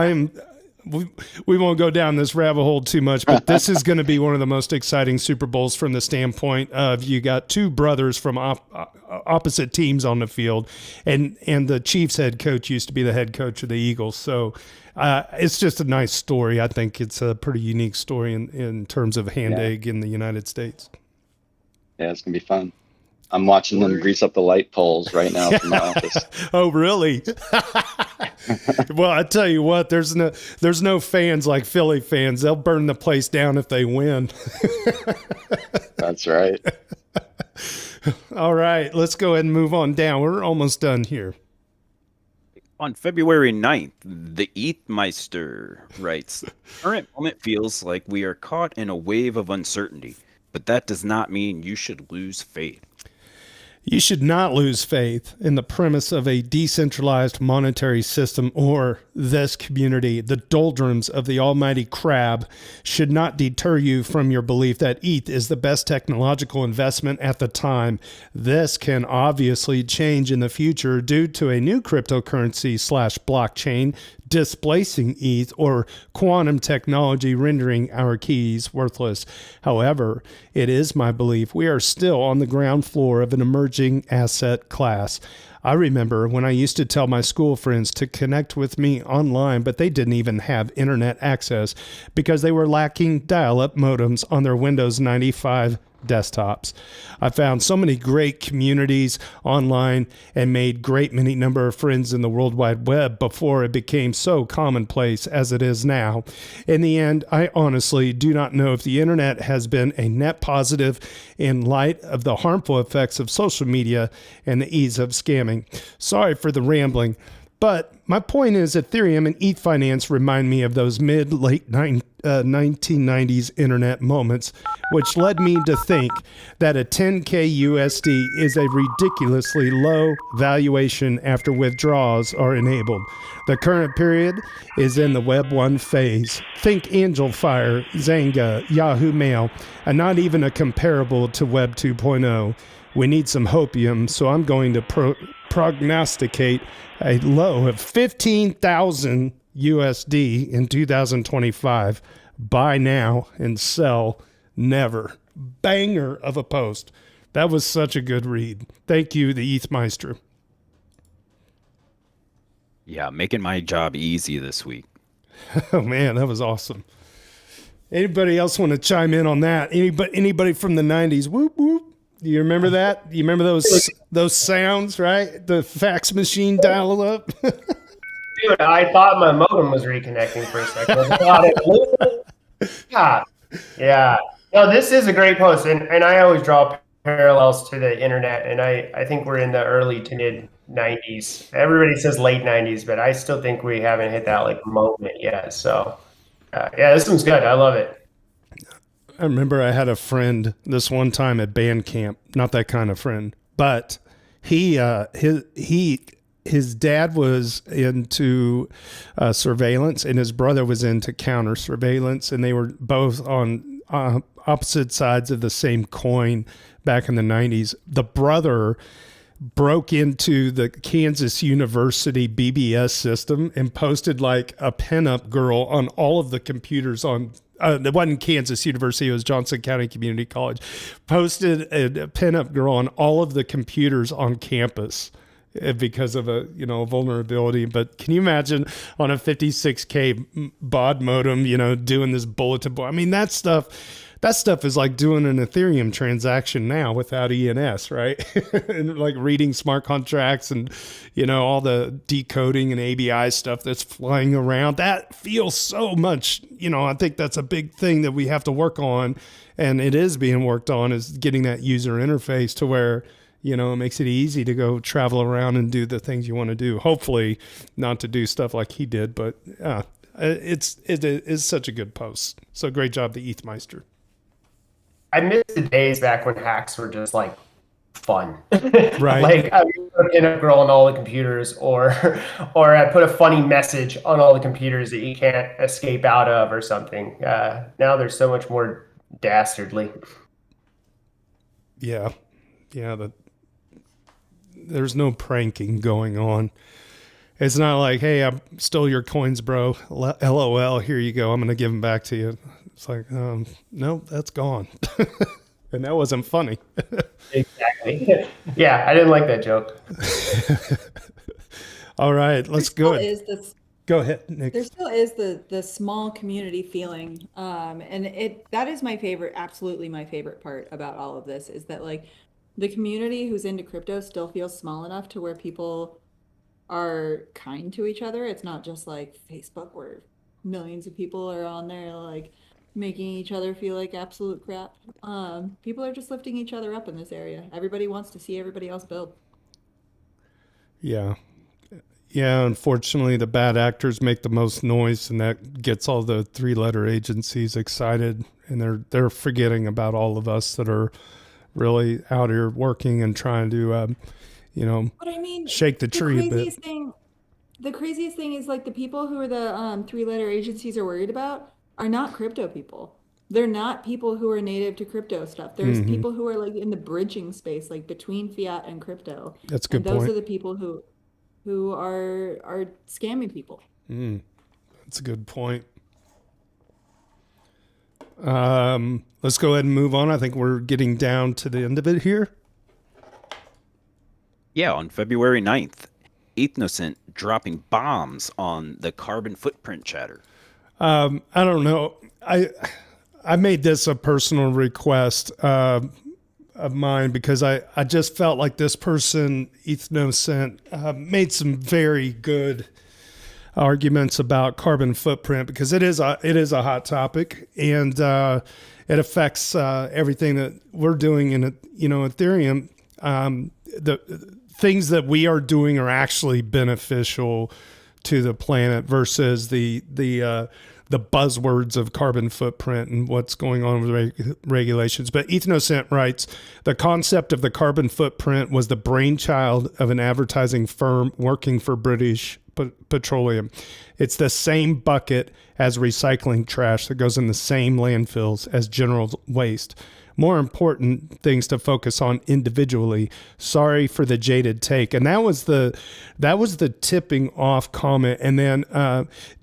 We won't go down this rabbit hole too much, but this is going to be one of the most exciting Super Bowls from the standpoint of you got 2 brothers from opposite teams on the field, and the Chiefs head coach used to be the head coach of the Eagles. So it's just a nice story. I think it's a pretty unique story in terms of hand egg in the United States. Yeah, it's going to be fun. I'm watching them grease up the light poles right now from my office. Oh, really? Well, I tell you what, there's no fans like Philly fans. They'll burn the place down if they win. That's right. All right, let's go ahead and move on down. We're almost done here. On February 9th, the ETHmeister writes, "Current moment feels like we are caught in a wave of uncertainty, but that does not mean you should lose faith. You should not lose faith in the premise of a decentralized monetary system or this community. The doldrums of the almighty crab should not deter you from your belief that ETH is the best technological investment at the time. This can obviously change in the future due to a new cryptocurrency / blockchain displacing ETH or quantum technology rendering our keys worthless. However, it is my belief we are still on the ground floor of an emerging asset class. I remember when I used to tell my school friends to connect with me online, but they didn't even have internet access because they were lacking dial-up modems on their Windows 95 desktops. I found so many great communities online and made great many number of friends in the World Wide Web before it became so commonplace as it is now. In the end, I honestly do not know if the internet has been a net positive in light of the harmful effects of social media and the ease of scamming. Sorry for the rambling, but my point is Ethereum and Ethfinance remind me of those mid-late 1990s internet moments, which led me to think that a 10K USD is a ridiculously low valuation after withdrawals are enabled. The current period is in the Web 1 phase. Think Angel Fire, Zanga, Yahoo Mail, and not even a comparable to Web 2.0. We need some hopium, so I'm going to prognosticate a low of 15,000 USD in 2025. Buy now and sell never. Banger of a post. That was such a good read. Thank you, the ETHmeister. Yeah, making my job easy this week. Oh man, that was awesome. Anybody else want to chime in on that? Anybody from the 90s? Whoop whoop. Do you remember that? Do you remember those sounds, right? The fax machine dial up. Dude, I thought my modem was reconnecting for a second. Yeah. No, this is a great post, and I always draw parallels to the internet, and I think we're in the early to mid 90s. Everybody says late 90s, but I still think we haven't hit that like moment yet. So, yeah, this one's good. I love it. I remember I had a friend this one time at band camp, not that kind of friend, but his dad was into surveillance and his brother was into counter surveillance, and they were both on opposite sides of the same coin back in the 90s. The brother broke into the Kansas University BBS system and posted like a pinup girl on all of the computers on it wasn't Kansas University, it was Johnson County Community College, posted a pinup girl on all of the computers on campus because of a vulnerability. But can you imagine on a 56K baud modem, doing this bulletin board? I mean, that stuff is like doing an Ethereum transaction now without ENS, right? And like reading smart contracts and, all the decoding and ABI stuff that's flying around. That feels so much, I think that's a big thing that we have to work on. And it is being worked on, is getting that user interface to where, it makes it easy to go travel around and do the things you want to do. Hopefully not to do stuff like he did, but it is such a good post. So great job, the ETHmeister. I miss the days back when hacks were just like fun. Right. Like I would put in a girl on all the computers, or I put a funny message on all the computers that you can't escape out of or something. Now there's so much more dastardly. Yeah. There's no pranking going on. It's not like, hey, I stole your coins, bro. LOL, here you go. I'm going to give them back to you. It's like, no, that's gone. And that wasn't funny. Exactly. Yeah, I didn't like that joke. All right, let's go. Go ahead, Nick. There still is the small community feeling. And that is my favorite, absolutely my favorite part about all of this, is that like the community who's into crypto still feels small enough to where people are kind to each other. It's not just like Facebook where millions of people are on there like making each other feel like absolute crap. People are just lifting each other up in this area. Everybody wants to see everybody else build. Yeah, unfortunately the bad actors make the most noise, and that gets all the three-letter agencies excited, and they're forgetting about all of us that are really out here working and trying to but I mean, shake the tree a bit. the craziest thing is like the people who are the three-letter agencies are worried about are not crypto people. They're not people who are native to crypto stuff. There's people who are like in the bridging space, like between fiat and crypto. That's a And good those point. are the people who are scamming people. That's a good point. Let's go ahead and move on. I think we're getting down to the end of it here. Yeah, on February 9th, Ethfinance dropping bombs on the carbon footprint chatter. I don't know. I made this a personal request of mine because I just felt like this person, Ethfinance, made some very good arguments about carbon footprint because it is a hot topic, and it affects everything that we're doing in Ethereum. The things that we are doing are actually beneficial to the planet versus the buzzwords of carbon footprint and what's going on with regulations. But Ethfinance writes, the concept of the carbon footprint was the brainchild of an advertising firm working for British Petroleum. It's the same bucket as recycling trash that goes in the same landfills as general waste. More important things to focus on individually. Sorry for the jaded take. And that was the tipping off comment. And then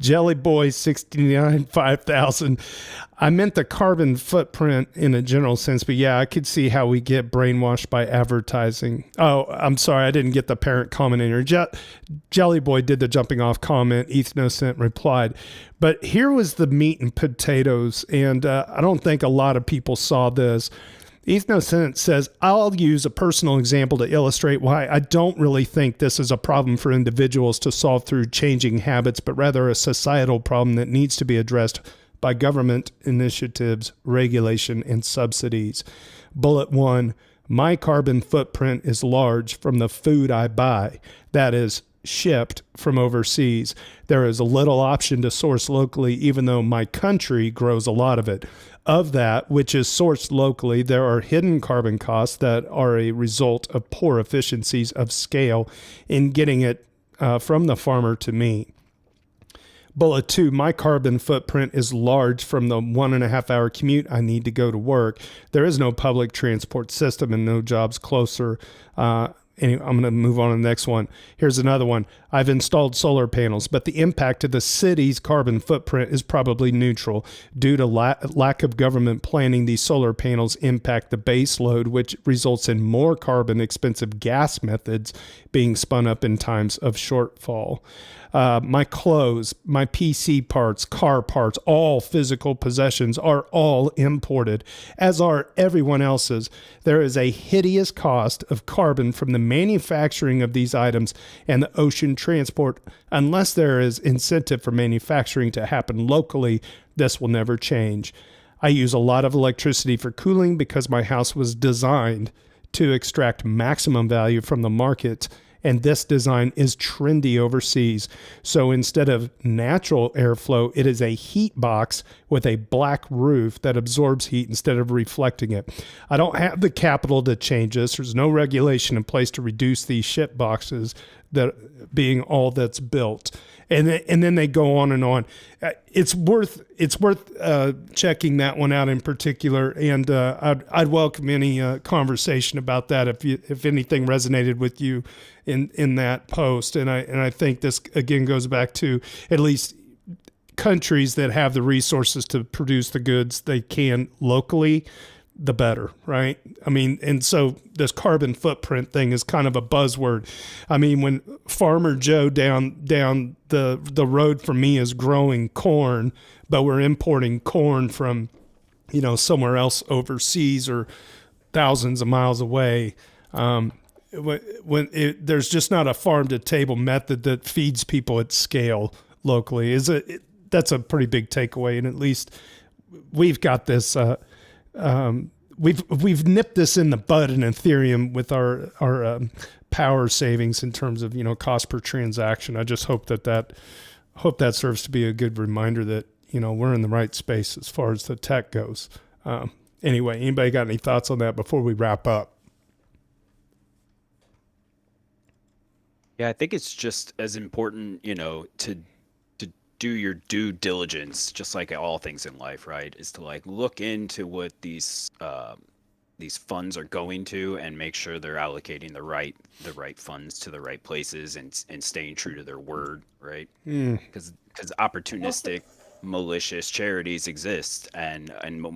Jellyboy 69 5000. I meant the carbon footprint in a general sense, but yeah, I could see how we get brainwashed by advertising. Oh, I'm sorry, I didn't get the parent comment in here. Jellyboy did the jumping off comment. Ethfinance replied. But here was the meat and potatoes, and I don't think a lot of people saw this. Ethfinance says, I'll use a personal example to illustrate why I don't really think this is a problem for individuals to solve through changing habits, but rather a societal problem that needs to be addressed by government initiatives, regulation, and subsidies. Bullet 1, my carbon footprint is large from the food I buy. That is shipped from overseas. There is a little option to source locally, even though my country grows a lot of it. Of that, which is sourced locally, there are hidden carbon costs that are a result of poor efficiencies of scale in getting it from the farmer to me. Bullet 2, my carbon footprint is large from the 1.5 hour commute I need to go to work. There is no public transport system and no jobs closer. Anyway, I'm going to move on to the next one. Here's another one. I've installed solar panels, but the impact to the city's carbon footprint is probably neutral. Due to lack of government planning, these solar panels impact the base load, which results in more carbon expensive gas methods being spun up in times of shortfall. My clothes, my PC parts, car parts, all physical possessions are all imported, as are everyone else's. There is a hideous cost of carbon from the manufacturing of these items and the ocean transport. Unless there is incentive for manufacturing to happen locally, this will never change. I use a lot of electricity for cooling because my house was designed to extract maximum value from the market, and this design is trendy overseas. So instead of natural airflow, it is a heat box with a black roof that absorbs heat instead of reflecting it. I don't have the capital to change this. There's no regulation in place to reduce these ship boxes, that being all that's built. And then they go on and on. It's worth checking that one out in particular, and I'd welcome any conversation about that if anything resonated with you in that post. And I think this again goes back to at least countries that have the resources to produce the goods they can locally, the better, right? I mean, and so this carbon footprint thing is kind of a buzzword. I mean, when Farmer Joe down the road from me is growing corn, but we're importing corn from, somewhere else overseas or thousands of miles away, there's just not a farm to table method that feeds people at scale locally. That's a pretty big takeaway, and at least we've got this. We've nipped this in the bud in Ethereum with our power savings in terms of cost per transaction. I just hope that serves to be a good reminder that we're in the right space as far as the tech goes. Anyway, anybody got any thoughts on that before we wrap up? Yeah, I think it's just as important, to do your due diligence, just like all things in life, right? Is to like look into what these funds are going to and make sure they're allocating the right funds to the right places and staying true to their word, right? Because opportunistic, malicious charities exist and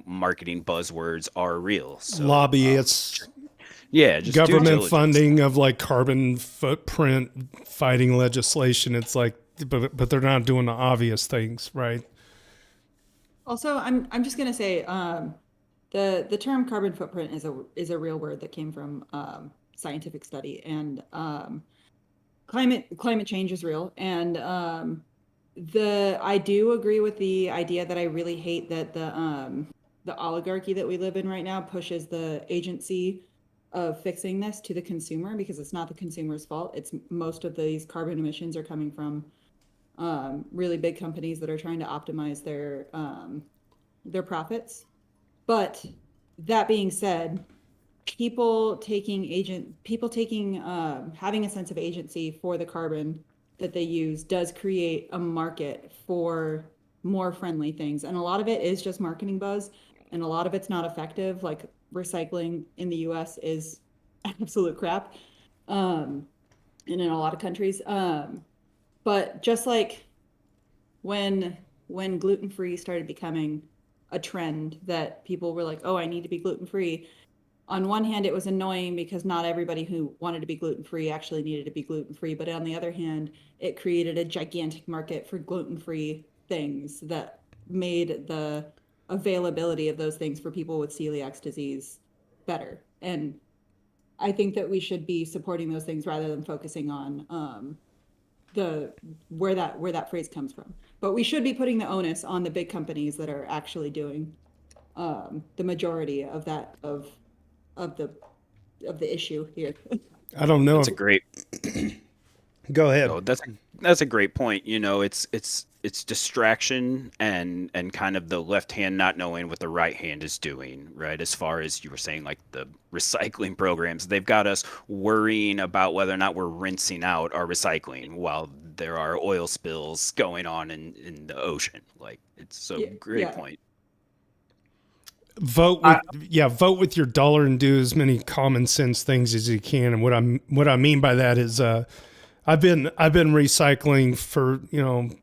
marketing buzzwords are real. So Lobbyists, yeah, just due government diligence. funding of like carbon footprint fighting legislation. It's like, but they're not doing the obvious things, right? Also, I'm just gonna say, the term carbon footprint is a real word that came from scientific study, and climate change is real, and I do agree with the idea that I really hate that the oligarchy that we live in right now pushes the agency of fixing this to the consumer, because it's not the consumer's fault. It's most of these carbon emissions are coming from really big companies that are trying to optimize their profits. But that being said, having a sense of agency for the carbon that they use does create a market for more friendly things. And a lot of it is just marketing buzz, and a lot of it's not effective. Like recycling in the US is absolute crap. And in a lot of countries. But just like when gluten-free started becoming a trend that people were like, oh, I need to be gluten-free. On one hand, it was annoying because not everybody who wanted to be gluten-free actually needed to be gluten-free. But on the other hand, it created a gigantic market for gluten-free things that made the availability of those things for people with celiac disease better. And I think that we should be supporting those things rather than focusing on where that phrase comes from. But we should be putting the onus on the big companies that are actually doing the majority of the issue here. I don't know. That's a great. Go ahead. Oh, that's a great point. It's distraction and kind of the left hand not knowing what the right hand is doing, right? As far as you were saying, like the recycling programs, they've got us worrying about whether or not we're rinsing out our recycling while there are oil spills going on in the ocean. Like it's so great point. Vote with your dollar and do as many common sense things as you can. And what I mean by that is I've been recycling for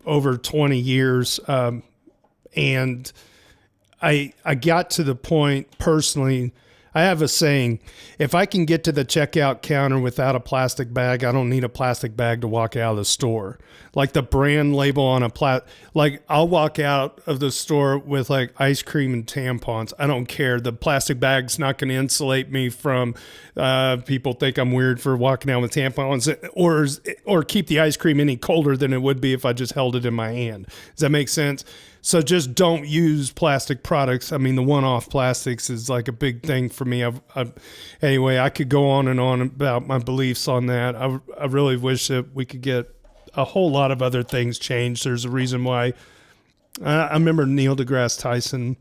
over 20 years, and I got to the point personally. I have a saying: if I can get to the checkout counter without a plastic bag, I don't need a plastic bag to walk out of the store. Like the brand label on like I'll walk out of the store with like ice cream and tampons. I don't care. The plastic bag's not going to insulate me from people think I'm weird for walking out with tampons, or keep the ice cream any colder than it would be if I just held it in my hand. Does that make sense? So just don't use plastic products. I mean, the one-off plastics is like a big thing for me. Anyway, I could go on and on about my beliefs on that. I really wish that we could get a whole lot of other things changed. There's a reason why. I remember Neil deGrasse Tyson.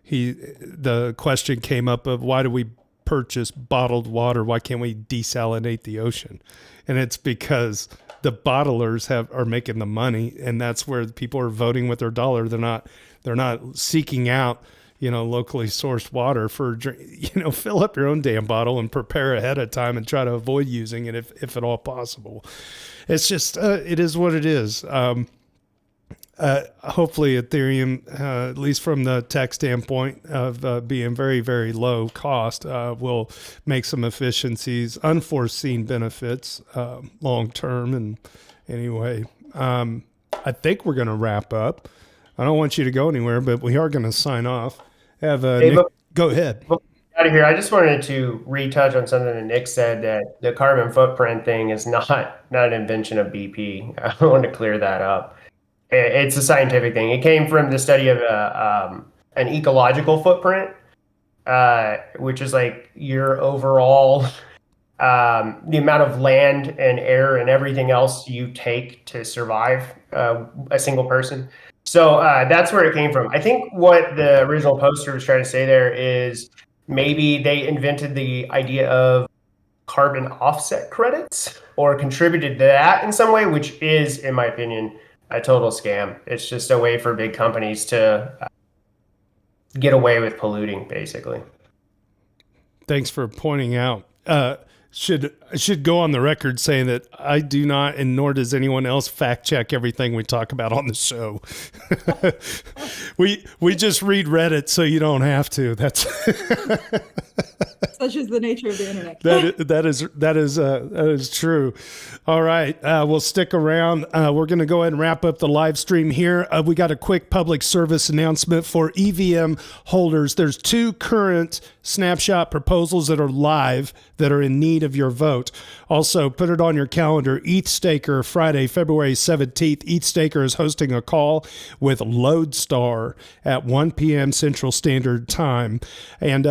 The question came up of why do we purchase bottled water? Why can't we desalinate the ocean? And it's because the bottlers are making the money, and that's where people are voting with their dollar. They're not seeking out locally sourced water for fill up your own damn bottle and prepare ahead of time and try to avoid using it if at all possible. It's just it is what it is. Hopefully Ethereum, at least from the tech standpoint of being very, very low cost, will make some efficiencies, unforeseen benefits long term. And anyway, I think we're going to wrap up. I don't want you to go anywhere, but we are going to sign off. Go ahead. Out of here, I just wanted to retouch on something that Nick said, that the carbon footprint thing is not an invention of BP. I want to clear that up. It's a scientific thing. It came from the study of an ecological footprint, which is like your overall the amount of land and air and everything else you take to survive a single person. So that's where it came from. I think what the original poster was trying to say there is maybe they invented the idea of carbon offset credits or contributed to that in some way, which is, in my opinion, a total scam. It's just a way for big companies to get away with polluting, basically. Thanks for pointing out. Should go on the record saying that I do not, and nor does anyone else, fact check everything we talk about on the show. we just read Reddit, so you don't have to. That's Such is the nature of the internet. that is true. All right, we'll stick around. We're going to go ahead and wrap up the live stream here. We got a quick public service announcement for EVM holders. There's 2 current snapshot proposals that are live that are in need of your vote. Also, put it on your calendar. ETHStaker, Friday, February 17th. ETHStaker is hosting a call with Lodestar at 1 p.m. Central Standard Time. And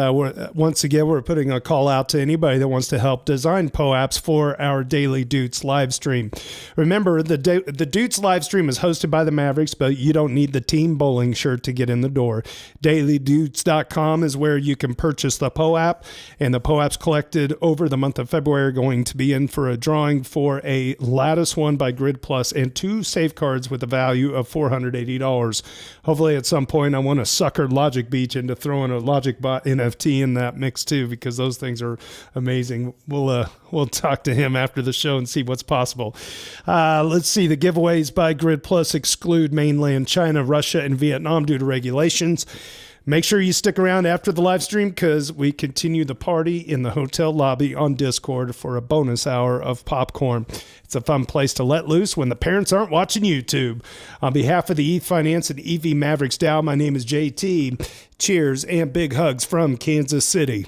once again, we're putting a call out to anybody that wants to help design POAPs for our daily Doots live stream. Remember, the Doots live stream is hosted by the Mavericks, but you don't need the team bowling shirt to get in the door. DailyDoots.com is where you can purchase the POAP, and the POAPs collected over the month of February are going to be in for a drawing for a Lattice 1 by Grid Plus and 2 safecards with a value of $480. Hopefully at some point I want to sucker Logic Beach into throwing a Logic Bot NFT in that mix too, because those things are amazing. We'll talk to him after the show and see what's possible. Let's see. The giveaways by Grid Plus exclude mainland China, Russia, and Vietnam due to regulations. Make sure you stick around after the live stream because we continue the party in the hotel lobby on Discord for a bonus hour of popcorn. It's a fun place to let loose when the parents aren't watching YouTube. On behalf of the Ethfinance and EVMavericks DAO, my name is JT. Cheers and big hugs from Kansas City.